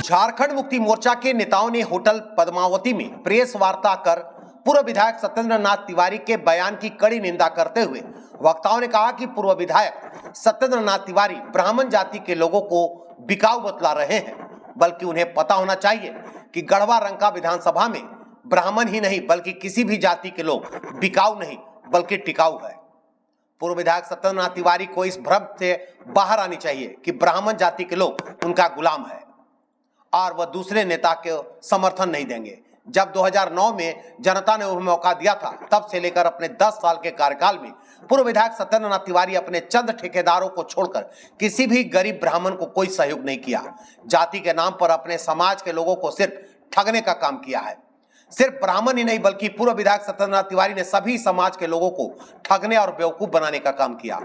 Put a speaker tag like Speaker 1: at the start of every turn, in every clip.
Speaker 1: झारखंड मुक्ति मोर्चा के नेताओं ने होटल पद्मावती में प्रेस वार्ता कर पूर्व विधायक सत्येंद्र नाथ तिवारी के बयान की कड़ी निंदा करते हुए वक्ताओं ने कहा कि पूर्व विधायक सत्येंद्र नाथ तिवारी ब्राह्मण जाति के लोगों को बिकाऊ बतला रहे हैं, बल्कि उन्हें पता होना चाहिए कि गढ़वा रंका विधानसभा में ब्राह्मण ही नहीं बल्कि किसी भी जाति के लोग बिकाऊ नहीं बल्कि टिकाऊ है। पूर्व विधायक सत्येंद्र नाथ तिवारी को इस भ्रम से बाहर आनी चाहिए कि ब्राह्मण जाति के लोग उनका गुलाम है और वह दूसरे नेता के समर्थन नहीं देंगे। जब 2009 में जनता ने उन्हें मौका दिया था, तब से लेकर अपने 10 साल के कार्यकाल में पूर्व विधायक सत्येंद्र नाथ तिवारी अपने चंद ठेकेदारों को छोड़कर किसी भी गरीब ब्राह्मण को कोई सहयोग नहीं किया। जाति के नाम पर अपने समाज के लोगों को सिर्फ ठगने का काम किया है। सिर्फ ब्राह्मण ही नहीं बल्कि पूर्व विधायक सत्येंद्र नाथ तिवारी ने सभी समाज के लोगों को ठगने और बेवकूफ बनाने का काम किया।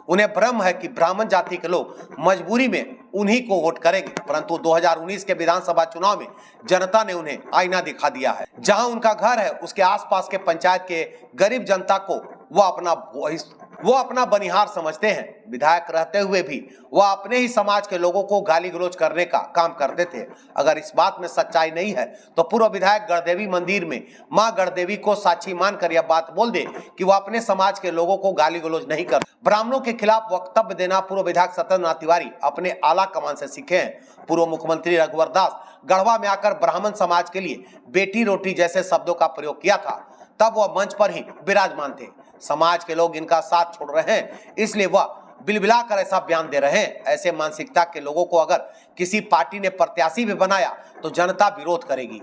Speaker 1: उन्हें भ्रम है कि ब्राह्मण जाति के लोग मजबूरी में उन्हीं को वोट करेंगे, परंतु 2019 के विधानसभा चुनाव में जनता ने उन्हें आईना दिखा दिया है। जहां उनका घर है उसके आसपास के पंचायत के गरीब जनता को वो अपना बनिहार समझते हैं। विधायक रहते हुए भी वह अपने ही समाज के लोगों को गाली गलौज करने का काम करते थे। अगर इस बात में सच्चाई नहीं है तो पूर्व विधायक गढ़देवी मंदिर में मां गढ़देवी को साक्षी मानकर यह बात बोल दे कि वह अपने समाज के लोगों को गाली गलौज नहीं कर। ब्राह्मणों के खिलाफ वक्तव्य देना पूर्व विधायक सत्येंद्र नाथ तिवारी अपने आला कमान से सीखे हैं। पूर्व मुख्यमंत्री रघुवर दास गढ़वा में आकर ब्राह्मण समाज के लिए बेटी रोटी जैसे शब्दों का प्रयोग किया था, तब वह मंच पर ही विराजमान थे। समाज के लोग इनका साथ छोड़ रहे हैं, इसलिए वह बिलबिला कर ऐसा बयान दे रहे हैं। ऐसे मानसिकता के लोगों को अगर किसी पार्टी ने प्रत्याशी भी बनाया तो जनता विरोध करेगी।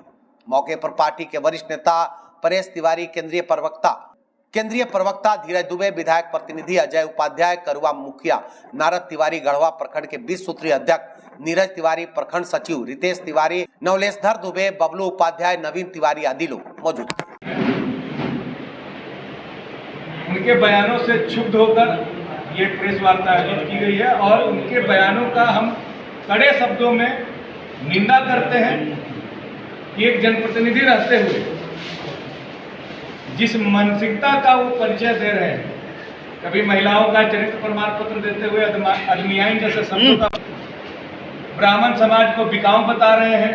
Speaker 1: मौके पर पार्टी के वरिष्ठ नेता परेश तिवारी, केंद्रीय प्रवक्ता धीरज दुबे, विधायक प्रतिनिधि अजय उपाध्याय, करुआ मुखिया नारद तिवारी, गढ़वा प्रखंड के 20 सूत्रीय अध्यक्ष नीरज तिवारी, प्रखंड सचिव रितेश तिवारी, नवलेशधर दुबे, बबलू उपाध्याय, नवीन तिवारी आदि लोग मौजूद।
Speaker 2: उनके बयानों से क्षुब्ध होकर ये प्रेस वार्ता आयोजित की गई है और उनके बयानों का हम कड़े शब्दों में निंदा करते हैं कि एक जनप्रतिनिधि रहते हुए जिस मानसिकता का वो परिचय दे रहे हैं, कभी महिलाओं का चरित्र प्रमाण पत्र देते हुए अदमियाइन जैसे शब्दों का ब्राह्मण समाज को बिकाऊ बता रहे हैं,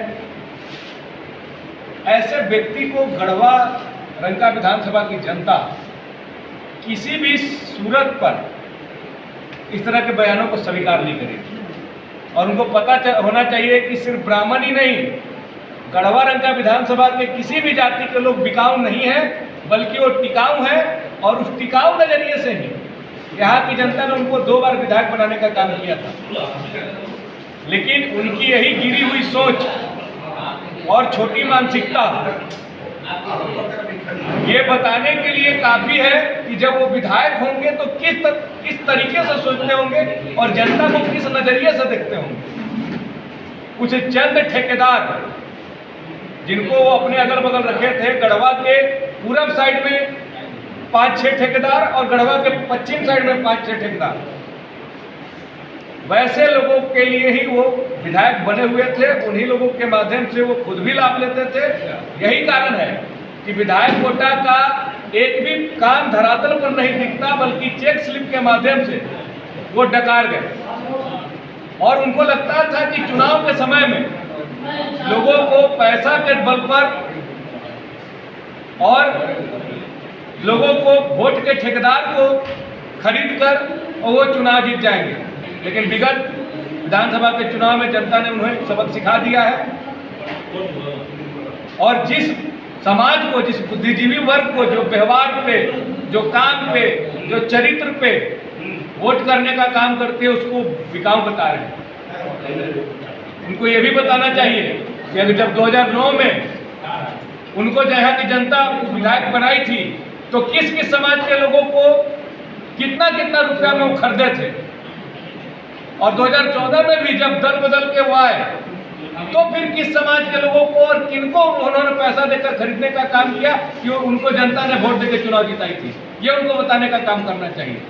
Speaker 2: ऐसे व्यक्ति को गढ़वा रंका विधानसभा की जनता किसी भी सूरत पर इस तरह के बयानों को स्वीकार नहीं करेगी। और उनको पता होना चाहिए कि सिर्फ ब्राह्मण ही नहीं, गढ़वा रंका विधानसभा के किसी भी जाति के लोग बिकाऊ नहीं है बल्कि वो टिकाऊ है। और उस टिकाऊ नजरिए से ही यहाँ की जनता ने उनको 2 बार विधायक बनाने का काम किया था। लेकिन उनकी यही गिरी हुई सोच और छोटी मानसिकता ये बताने के लिए काफी है कि जब वो विधायक होंगे तो किस तरीके से सोचते होंगे और जनता को किस नजरिए से देखते होंगे। कुछ चंद ठेकेदार जिनको वो अपने अगल बगल रखे थे, गढ़वा के पूरब साइड में 5-6 ठेकेदार और गढ़वा के पश्चिम साइड में 5-6 ठेकेदार, वैसे लोगों के लिए ही वो विधायक बने हुए थे। उन्हीं लोगों के माध्यम से वो खुद भी लाभ लेते थे। यही कारण है कि विधायक कोटा का एक भी काम धरातल पर नहीं दिखता, बल्कि चेक स्लिप के माध्यम से वो डकार गए। और उनको लगता था कि चुनाव के समय में लोगों को पैसा के बल पर और लोगों को वोट के ठेकेदार को खरीद कर और वो चुनाव जीत जाएंगे। लेकिन विगत विधानसभा के चुनाव में जनता ने उन्हें सबक सिखा दिया है और जिस समाज को, जिस बुद्धिजीवी वर्ग को जो व्यवहार पे, जो काम पे, जो चरित्र पे वोट करने का काम करते हैं उसको बिकाऊ बता रहे हैं। उनको ये भी बताना चाहिए कि अगर जब 2009 में उनको जहाँ की जनता विधायक बनाई थी तो किस किस समाज के लोगों को कितना कितना रुपया में वो खरीदे थे। और 2014 में भी जब दल बदल के वो आए तो फिर किस समाज के लोगों को और किनको उन्होंने पैसा देकर खरीदने का काम किया कि उनको जनता ने वोट देकर चुनाव जिताई थी। ये उनको बताने का काम करना चाहिए।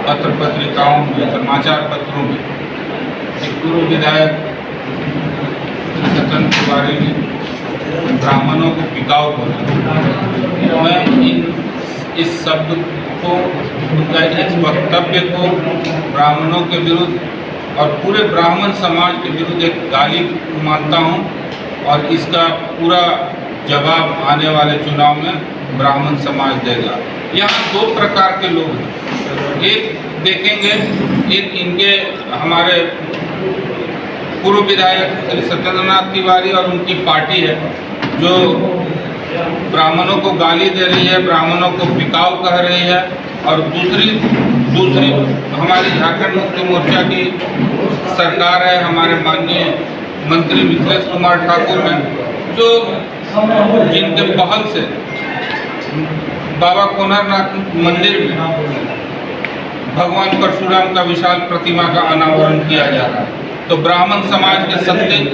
Speaker 3: पत्र पत्रिकाओं में, समाचार पत्रों में पूर्व विधायक सत्येंद्र तिवारी ने ब्राह्मणों को बिकाऊ बोला। मैं इस शब्द को, उनका इस वक्तव्य को ब्राह्मणों के विरुद्ध और पूरे ब्राह्मण समाज के विरुद्ध एक गाली मानता हूँ और इसका पूरा जवाब आने वाले चुनाव में ब्राह्मण समाज देगा। यहाँ दो प्रकार के लोग हैं, एक देखेंगे, एक इनके हमारे पूर्व विधायक श्री सत्येंद्रनाथ तिवारी और उनकी पार्टी है जो ब्राह्मणों को गाली दे रही है, ब्राह्मणों को बिकाऊ कह रही है, और दूसरी हमारी झारखंड मुक्ति मोर्चा की सरकार है, हमारे माननीय मंत्री मिथिलेश कुमार ठाकुर हैं, जो जिनके पहल से बाबा कोनारनाथ मंदिर में भगवान परशुराम का विशाल प्रतिमा का अनावरण किया जा रहा है। तो ब्राह्मण समाज के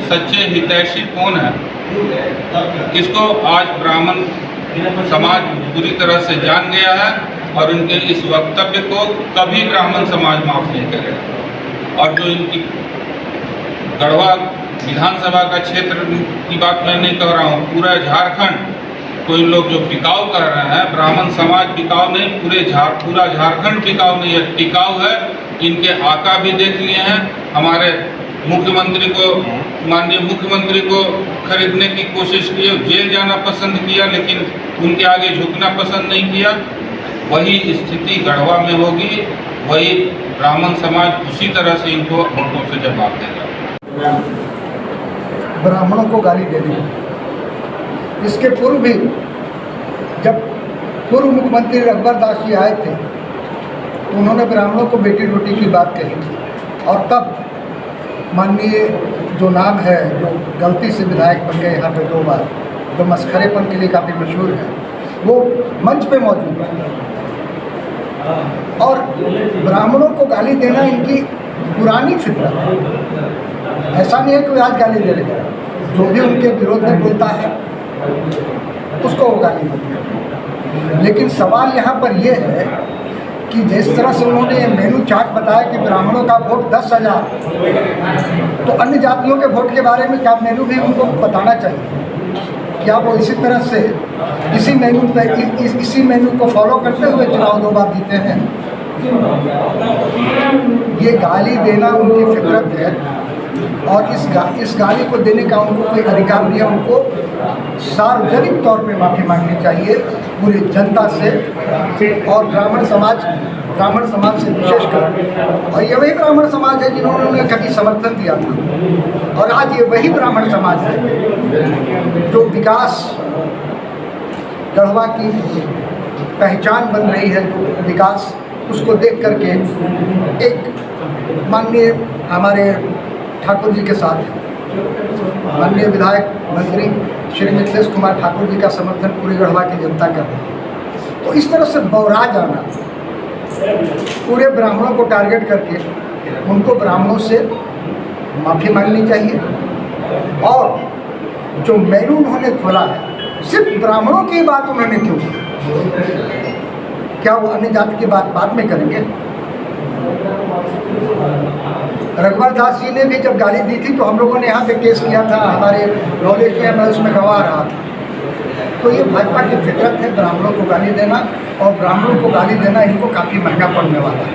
Speaker 3: सच्चे हितैषी कौन है, इसको आज ब्राह्मण समाज पूरी तरह से जान गया है और उनके इस वक्तव्य को कभी ब्राह्मण समाज माफ नहीं करेगा। और जो इनकी गढ़वा विधानसभा का क्षेत्र की बात मैं नहीं कह रहा हूँ, पूरा झारखंड को इन लोग जो बिकाऊ कर रहे हैं, ब्राह्मण समाज बिकाऊ नहीं, पूरा झारखंड बिकाऊ नहीं है, टिकाऊ है। इनके आका भी देख लिए हैं, हमारे मुख्यमंत्री को, माननीय मुख्यमंत्री को खरीदने की कोशिश की, जेल जाना पसंद किया, लेकिन उनके आगे झुकना पसंद नहीं किया। वही स्थिति गढ़वा में होगी, वही ब्राह्मण समाज उसी तरह से इनको वोटों से जवाब देगा।
Speaker 4: ब्राह्मणों को गाली देने, इसके पूर्व भी जब पूर्व मुख्यमंत्री रघुवर दास जी आए थे तो उन्होंने ब्राह्मणों को बेटी रोटी की बात कही थी, और तब माननीय जो नाम है, जो गलती से विधायक बन गए यहाँ पे 2 बार, जो मस्खरेपन के लिए काफ़ी मशहूर है, वो मंच पे मौजूद है। और ब्राह्मणों को गाली देना इनकी पुरानी फितरत है। ऐसा नहीं है कि आज गाली दे रहे हैं, जो भी उनके विरोध में बोलता है उसको वो गाली देते हैं। लेकिन सवाल यहाँ पर ये है कि जिस तरह से उन्होंने मेनू चार्ट बताया कि ब्राह्मणों का वोट 10,000, तो अन्य जातियों के वोट के बारे में क्या मेनू भी उनको बताना चाहिए? क्या वो इसी तरह से इसी मेनू को फॉलो करते हुए चुनाव 2 बार जीते हैं? ये गाली देना उनकी फितरत है, और इस गाली को देने का उनको कोई अधिकार नहीं है। उनको सार्वजनिक तौर पे माफ़ी मांगनी चाहिए पूरी जनता से, और ब्राह्मण समाज से विशेषकर। और ये वही ब्राह्मण समाज है जिन्होंने उन्हें कभी समर्थन दिया था, और आज ये वही ब्राह्मण समाज है जो विकास, गढ़वा की पहचान बन रही है, जो विकास उसको देख करके एक माननीय हमारे ठाकुर जी के साथ माननीय विधायक मंत्री श्री मिथिलेश कुमार ठाकुर जी का समर्थन पूरी गढ़वा की जनता कर रही है। तो इस तरह से बौरा जाना, पूरे ब्राह्मणों को टारगेट करके उनको ब्राह्मणों से माफ़ी मांगनी चाहिए। और जो मेनू उन्होंने खोला है, सिर्फ ब्राह्मणों की बात उन्होंने क्यों की? क्या वो अन्य जाति की बात बाद में करेंगे? रघुवर दास जी ने भी जब गाली दी थी तो हम लोगों ने यहाँ पे केस किया था, हमारे नॉलेज में मैं उसमें गवाह रहा था। तो ये भाजपा की फितरत है ब्राह्मणों को गाली देना, और ब्राह्मणों को गाली देना इनको काफ़ी महंगा पड़ने वाला है।